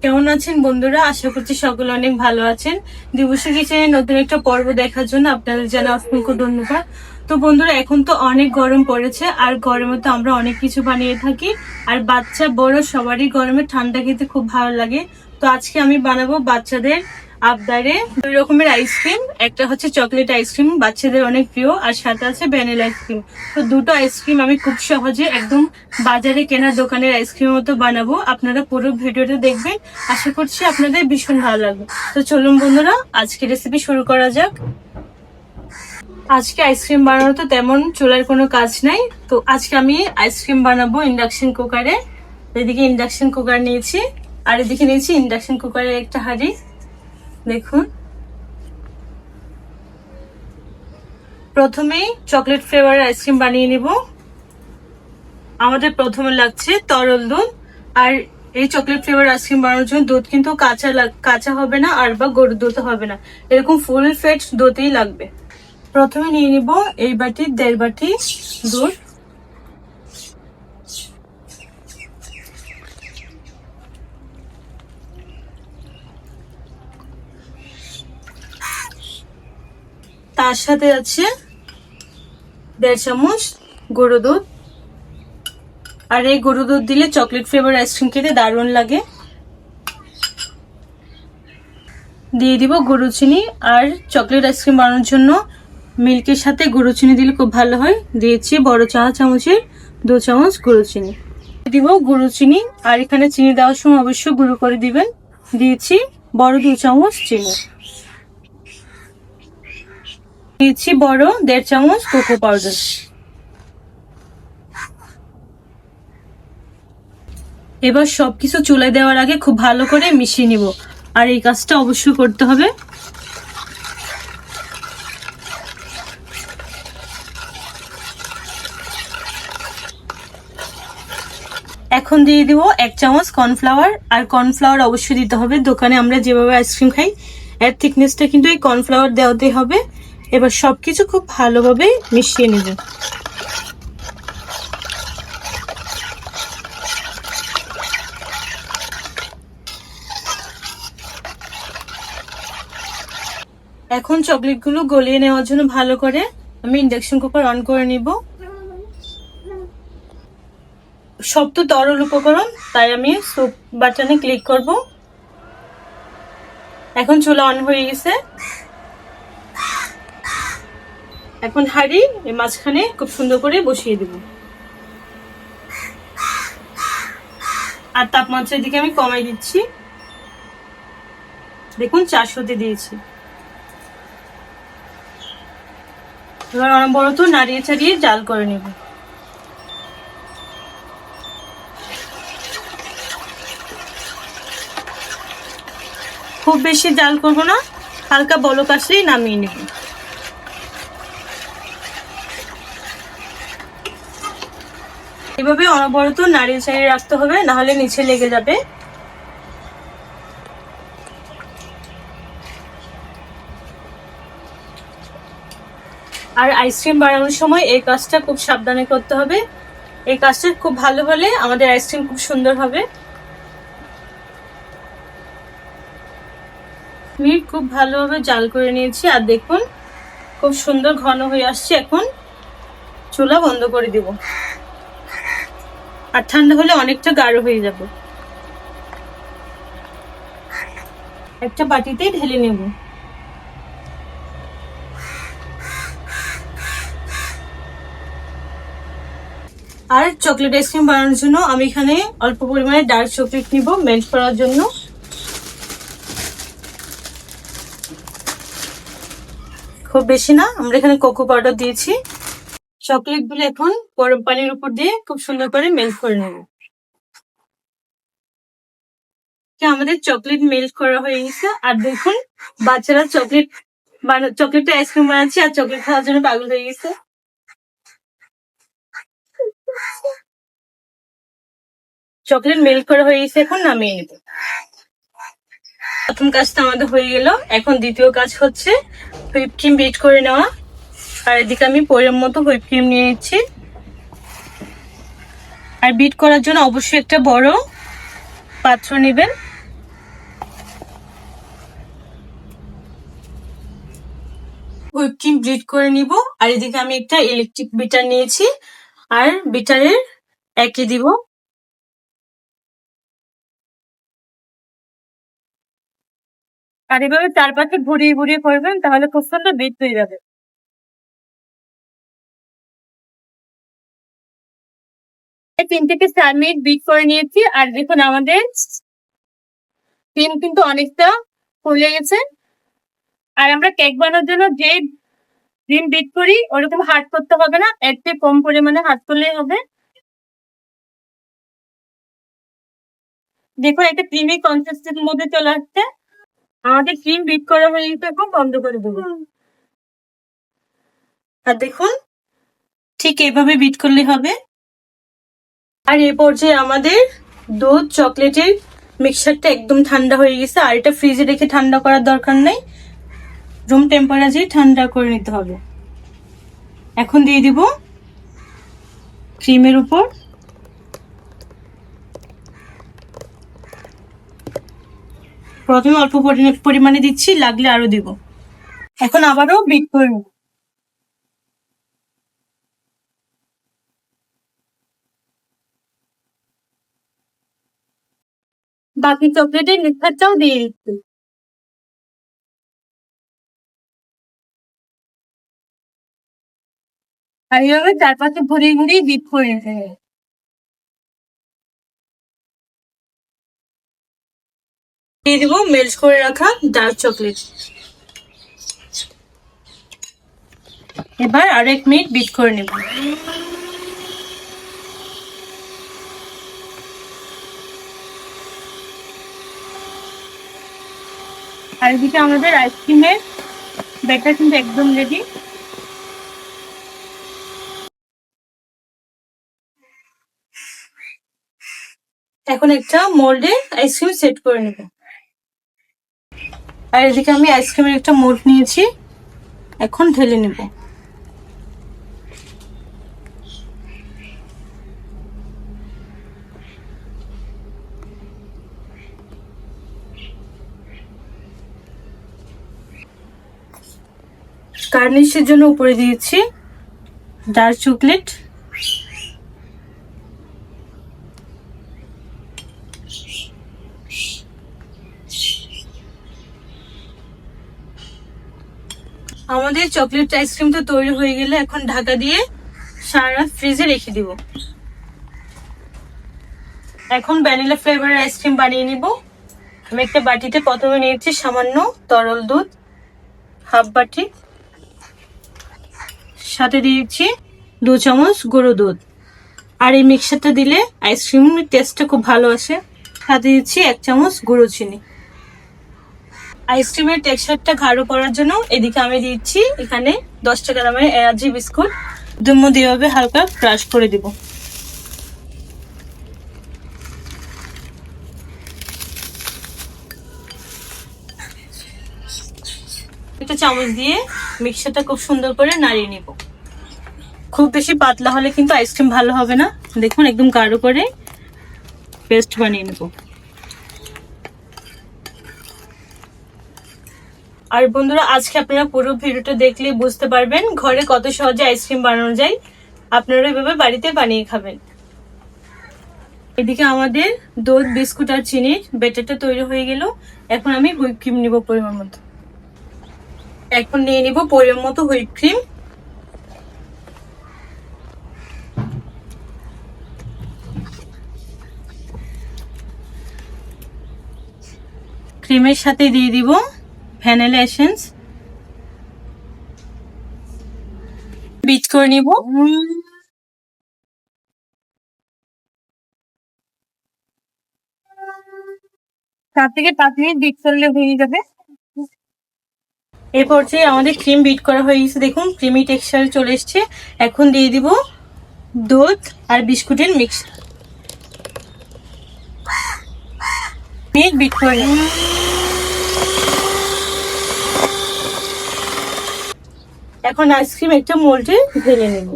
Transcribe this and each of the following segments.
কেমন আছেন বন্ধুরা? আশা করছি সকলে অনেক ভালো আছেন। দিবসী কিচেনে নতুন একটা পর্ব দেখার জন্য আপনাদের জানাই অসংখ্য ধন্যবাদ। তো বন্ধুরা, এখন তো অনেক গরম পড়েছে, আর গরমে তো আমরা অনেক কিছু বানিয়ে থাকি। আর বাচ্চা বড় সবারই গরমে ঠান্ডা খেতে খুব ভালো লাগে। তো আজকে আমি বানাবো বাচ্চাদের আবদারে 2 রকমের আইসক্রিম। একটা হচ্ছে চকলেট আইসক্রিম, বাচ্চাদের অনেক প্রিয়, আর সাথে আছে ভ্যানিলা আইসক্রিম। তো দুটো আইসক্রিম আমি খুব সহজে একদম বাজারে কেনা দোকানের আইসক্রিম মতো বানাবো। আপনারা পুরো ভিডিওটা দেখবেন, আশা করছি আপনাদের ভীষণ ভালো লাগবে। তো চলুন বন্ধুরা, আজকে রেসিপি শুরু করা যাক। আজকে আইসক্রিম বানানো তো তেমন চুলার কোনো কাজ নাই, তো আজকে আমি আইসক্রিম বানাবো ইন্ডাকশন কুকারে। এদিকে ইন্ডাকশন কুকার নিয়েছি, আর এদিকে নিয়েছি ইন্ডাকশন কুকারের একটা হাঁড়ি। দেখুন, প্রথমেই চকলেট ফ্লেভারের আইসক্রিম বানিয়ে নিব। আমাদের প্রথমে লাগছে তরল দুধ, আর এই চকলেট ফ্লেভার আইসক্রিম বানানোর জন্য দুধ কিন্তু কাঁচা হবে না, আর বা গরুর দুধ হবে না, এরকম ফুল ফ্যাট দুধই লাগবে। প্রথমে নিয়ে নিব এই বাটি 1.5 বাটি দুধ। তার সাথে আছে 1.5 চামচ গরুর দুধ, আর এই গরুর দুধ দিলে চকলেট ফ্লেভার আইসক্রিম খেতে দারুণ লাগে। দিয়ে দিব গুঁড়ো চিনি, আর চকলেট আইসক্রিম বানানোর জন্য মিল্কের সাথে গুঁড়ো চিনি দিলে খুব ভালো হয়। দিয়েছি বড় চা চামচের 2 চামচ গুঁড়ো চিনি। দিব গুঁড়ো চিনি, আর এখানে চিনি দেওয়ার সময় অবশ্যই গুঁড়ো করে দিবেন। দিয়েছি বড় 2 চামচ চিনি। দিয়েছি বড় 1.5 চামচ কোকো পাউডার। এবার সবকিছু চুলায় দেওয়ার আগে খুব ভালো করে মিশিয়ে নিব, আর এই কাজটা অবশ্যই করতে হবে। এখন দিয়ে দিব 1 চামচ কর্নফ্লাওয়ার, আর কর্নফ্লাওয়ার অবশ্যই দিতে হবে। দোকানে আমরা যেভাবে আইসক্রিম খাই এর থিকনেসটা কিন্তু এই কর্নফ্লাওয়ার দেওয়াতে হবে। এবার সবকিছু খুব ভালোভাবে মিশিয়ে নেব। এখন চকলেটগুলো গলিয়ে নেওয়ার জন্য ভালো করে আমি ইন্ডাকশন কুকার অন করে নিব। সব তো তরল উপকরণ, তাই আমি সুপ বাটনে ক্লিক করব। এখন চুলা অন হয়ে গেছে। এখন হাঁড়ি এই মাঝখানে খুব সুন্দর করে বসিয়ে দেব, আর তাপমাত্রার দিকে আমি কমাই দিচ্ছি। দেখুন 400-তে দিয়েছি। এবার অনবরত নাড়িয়ে চাড়িয়ে জাল করে নেব। খুব বেশি জাল করব না, হালকা বলক আসলেই নামিয়ে নেব। এভাবে অনবরত নাড়িয়ে চাড়িয়ে রাখতে হবে, না হলে নিচে লেগে যাবে। আর আইসক্রিম বানানোর সময় এই কাজটা খুব সাবধানে করতে হবে। এই কাজটা খুব ভালো হলে আমাদের আইসক্রিম খুব সুন্দর হবে। আমি খুব ভালোভাবে জাল করে নিয়েছি, আর দেখুন খুব সুন্দর ঘন হয়ে আসছে। এখন চুলা বন্ধ করে দিব, আর ঠান্ডা হলে অনেকটা গাঢ় হয়ে যাবে। একটা বাটিতে ঢেলে নেব। আর চকলেট আইসক্রিম বানানোর জন্য আমি এখানে অল্প পরিমাণে ডার্ক চকলেট নিব মেল্ট করার জন্য। খুব বেশি না, আমরা এখানে কোকো পাউডার দিয়েছি। চকলেট গুলো এখন গরম পানির উপর দিয়ে খুব সুন্দর করে মেল্ট করে নেব। আমাদের চকলেট মেল্ট করা হয়ে গেছে, আর দেখুন বাচ্চারা চকলেটটা আইসক্রিম বানাচ্ছে, আর চকলেট খাওয়ার জন্য পাগল হয়ে গেছে। চকলেট মেল্ট করা হয়ে গেছে, এখন নামিয়ে নেব। প্রথম কাজটা আমাদের হয়ে গেল। এখন দ্বিতীয় কাজ হচ্ছে হুইপ ক্রিম বিট করে নেওয়া। আর এদিকে আমি পরিমাণ মতো হুইপ ক্রিম নিয়ে নিচ্ছি। আর বিট করার জন্য অবশ্যই একটা বড় পাত্র নেবেন। হুইপ ক্রিম বিট করে নিব। আর এদিকে আমি একটা ইলেকট্রিক বিটার নিয়েছি, আর বিটারের একে দিব। আর এভাবে চারপাশে ঘুরিয়ে ঘুরিয়ে করবেন, তাহলে খুব সুন্দর বিট হয়ে যাবে। 3 থেকে 4 মিনিট বিট করে নিয়েছি। আর দেখুন আমাদের ক্রিম কিন্তু অনেকটা ফুলে গেছে। আর আমরা কেক বানানোর জন্য যে ক্রিম বিট করি ওরকম হার্ড করতে হবে না, এর থেকে কম পরিমাণে হার্ড করলেই হবে। দেখুন একটা ক্রিমি কনসিস্টেন্সির মধ্যে চলে আসছে। আমাদের ক্রিম বিট করা হয়ে গেছে, এখন বন্ধ করে দেবো। আর দেখুন ঠিক এইভাবে বিট করলে হবে। আর এই পর্যায়ে আমাদের দুধ চকলেটের মিক্সচারটা একদম ঠান্ডা হয়ে গেছে। আর এটা ফ্রিজে রেখে ঠান্ডা করার দরকার নেই, রুম টেম্পারেচারে ঠান্ডা করে নিতে হবে। এখন দিয়ে দিব ক্রিমের উপর। প্রথমে অল্প পরিমাণে দিচ্ছি, লাগলে আরো দিব। এখন আবারও বিট করে নেব। বাকি চকলেটের মিক্সচারটাও দিয়ে দিচ্ছি। আর এইভাবে চারপাশে ঘুরিয়ে ঘুরিয়ে বিট করে নিতে হবে। দিয়ে দিব মেল্ট করে রাখা ডার্ক চকলেট। এবার আর 1 মিনিট বিট করে নেব। আর এদিকে আমাদের আইসক্রিমের ব্যাটার কিন্তু একদম রেডি। এখন একটা মোল্ডে আইসক্রিম সেট করে নেব। আর এদিকে আমি আইসক্রিমের একটা মোল্ড নিয়েছি, এখন ঢেলে নেব। গার্নিশের জন্য উপরে দিয়েছি ডার্ক চকলেট। আমাদের চকলেট আইসক্রিমটা তৈরি হয়ে গেলে এখন ঢাকা দিয়ে সারা রাত ফ্রিজে রেখে দিব। এখন ভ্যানিলা ফ্লেভারের আইসক্রিম বানিয়ে নিব। আমি একটা বাটিতে প্রথমে নিয়েছি সামান্য তরল দুধ, হাফ বাটি, সাথে দিয়েছি 2 চামচ গুঁড়ো দুধ। আর এই মিক্সচারটা দিলে আইসক্রিমের টেস্টটা খুব ভালো আসে। সাথে দিচ্ছি 1 চামচ গুঁড়ো চিনি। আইসক্রিমের টেক্সচারটা গাঢ় করার জন্য এদিকে আমি দিচ্ছি এখানে 10 টাকা দামের এনার্জি বিস্কুট। দুধের মধ্যে এভাবে হালকা ক্রাশ করে দিব। একটা চামচ দিয়ে মিক্সচারটা খুব সুন্দর করে নাড়িয়ে নিব। খুব বেশি পাতলা হলে কিন্তু আইসক্রিম ভালো হবে না। দেখুন একদম গাঢ় করে পেস্ট বানিয়ে নেব। আর বন্ধুরা আজকে আপনারা পুরো ভিডিওটা দেখলে বুঝতে পারবেন ঘরে কত সহজে আইসক্রিম বানানো যায়। আপনারা এভাবে বাড়িতে বানিয়ে খাবেন। এদিকে আমাদের দুধ, বিস্কুট আর চিনির ব্যাটারটা তৈরি হয়ে গেল। এখন আমি হুইপ ক্রিম নিব পরিমাণ মতো। এখন নিয়ে নিব পরিমাণ মতো হুইপ ক্রিম। ক্রিমের সাথে দিয়ে দিব ভ্যানিলা এসেন্স। বিট করে নিব। 4 থেকে 5 মিনিট বিট করলে হয়ে যাবে। এই পর্যায়ে আমাদের ক্রিম বিট করা হয়ে গেছে। দেখুন ক্রিমি টেক্সচার চলে এসছে। এখন দিয়ে দিব দুধ আর বিস্কুটের মিক্স। বিট করে নিব। এখন আইসক্রিম একটা মোল্ডে ঢেলে নেব।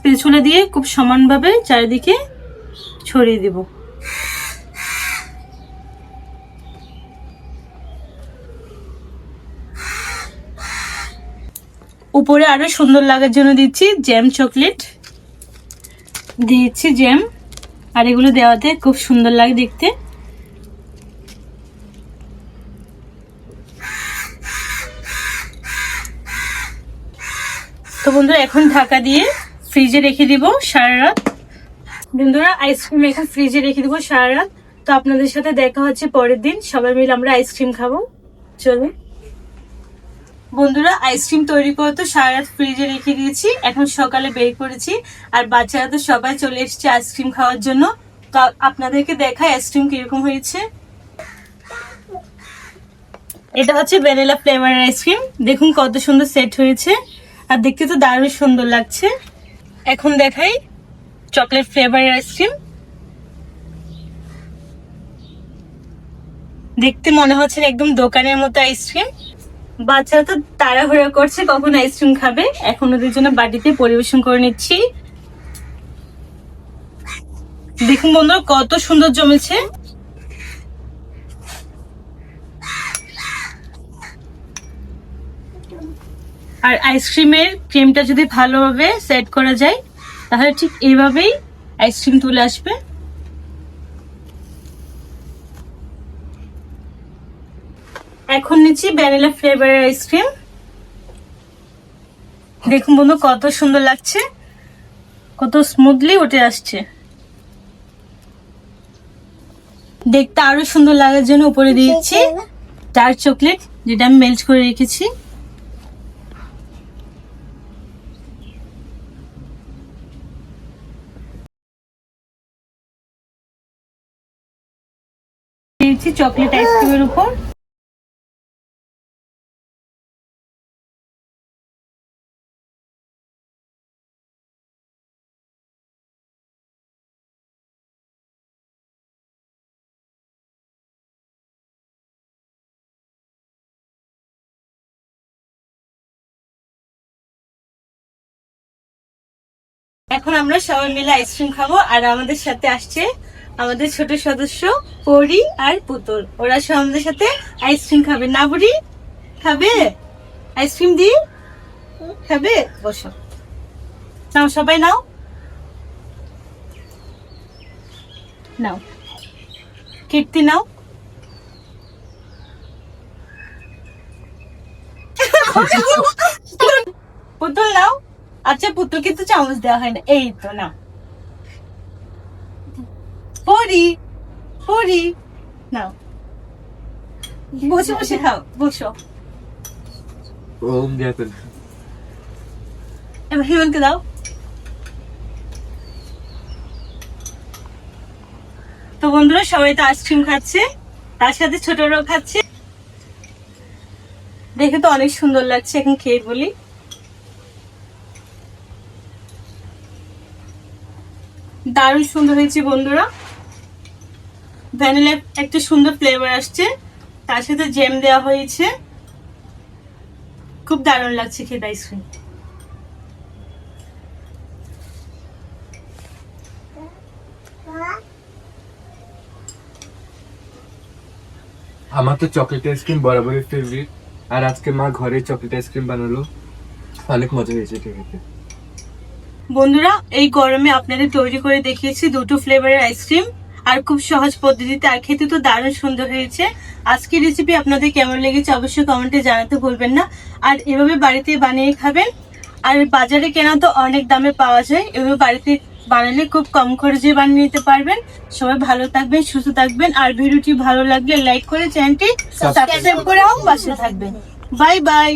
স্প্যাচুলা দিয়ে খুব সমানভাবে চারিদিকে ছড়িয়ে দেব। উপরে আরো সুন্দর লাগার জন্য দিচ্ছি জ্যাম চকলেট, দিচ্ছি জ্যাম, আর এগুলো দেওয়াতে খুব সুন্দর লাগে দেখতে। তো বন্ধুরা এখন ঢাকা দিয়ে ফ্রিজে রেখে দিব সারা রাত। বন্ধুরা আইসক্রিম এখন ফ্রিজে রেখে দিব সারা রাত। তো আপনাদের সাথে দেখা হচ্ছে পরের দিন, সবাই মিলে আমরা আইসক্রিম খাবো। চলো বন্ধুরা, আইসক্রিম তৈরি করে তো সারা রাত ফ্রিজে রেখে দিয়েছি, এখন সকালে বের করেছি। আর বাচ্চারা তো সবাই চলে এসেছে আইসক্রিম খাওয়ার জন্য। তো আপনাদেরকে দেখাই আইসক্রিম কিরকম হয়েছে। এটা হচ্ছে ভ্যানিলা ফ্লেভারের আইসক্রিম, দেখুন কত সুন্দর সেট হয়েছে, আর দেখতে তো দারুণ সুন্দর লাগছে। এখন দেখাই চকলেট ফ্লেভারের আইসক্রিম, দেখতে মনে হচ্ছে একদম দোকানের মতো আইসক্রিম। বাচ্চারা তো তাড়াহুড়া করছে কখন আইসক্রিম খাবে, এখন ওদের জন্য বাটিতে পরিবেশন করে নিচ্ছি। দেখুন বন্ধুরা কত সুন্দর জমেছে। আর আইসক্রিমের ক্রিমটা যদি ভালোভাবে সেট করা যায় তাহলে ঠিক এইভাবেই আইসক্রিম তুলে আসবে। এখন নিচ্ছি ভ্যানিলা ফ্লেভারের আইসক্রিম, দেখুন বন্ধু কত সুন্দর লাগছে, কত স্মুথলি উঠে আসছে। দেখতে আরো সুন্দর লাগার জন্য উপরে দিয়েছি ডার্ক চকলেট, যেটা আমি মেল্ট করে রেখেছি। দিয়েছি চকলেট আইসক্রিমের উপর। এখন আমরা সবাই মিলে আইসক্রিম খাবো, আর আমাদের সাথে আসছে আমাদের ছোট সদস্য পরি আর পুতুল, ওরা সব আমাদের সাথে আইসক্রিম খাবে। না বুড়ি খাবে আইসক্রিম দি খাবে? বসো, নাও সবাই নাও, নাও কীর্তি নাও। পুতুল নাও। আচ্ছা পুতুলকে তো চামচ দেওয়া হয় না, এই তো নাও। পরি পরি নাও, বসে বসে খাও, বসো। এবার হিমনকে দাও। তো বন্ধুরা সবাই তো আইসক্রিম খাচ্ছে, তার সাথে ছোটরাও খাচ্ছে, দেখে তো অনেক সুন্দর লাগছে। এখন খেয়ে বলি, দারুণ সুন্দর হয়েছে বন্ধুরা। ভ্যানিলা একটা সুন্দর ফ্লেভার আসছে, তার সাথে জ্যাম দেওয়া হয়েছে, খুব দারুণ লাগছে খেতে আইসক্রিম। আমার তো চকলেট আইসক্রিম বরাবরই ফেভারিট, আর আজকে মা ঘরে চকলেট আইসক্রিম বানালো, অনেক মজা হয়েছে খেতে। বন্ধুরা এই গরমে আপনাদের তৈরি করে দেখিয়েছি দুটো ফ্লেভারের আইসক্রিম, আর খুব সহজ পদ্ধতিতে, আর খেতে তো দারুণ সুন্দর হয়েছে। আজকের রেসিপি আপনাদের কেমন লেগেছে অবশ্যই কমেন্টে জানাতে ভুলবেন না। আর এভাবে বাড়িতে বানিয়ে খাবেন, আর বাজারে কেনা তো অনেক দামে পাওয়া যায়, এভাবে বাড়িতে বানালে খুব কম খরচে বানিয়ে নিতে পারবেন। সবাই ভালো থাকবেন, সুস্থ থাকবেন, আর ভিডিওটি ভালো লাগলে লাইক করে চ্যানেলটি সাবস্ক্রাইব করে পাশে থাকবেন। Bye bye.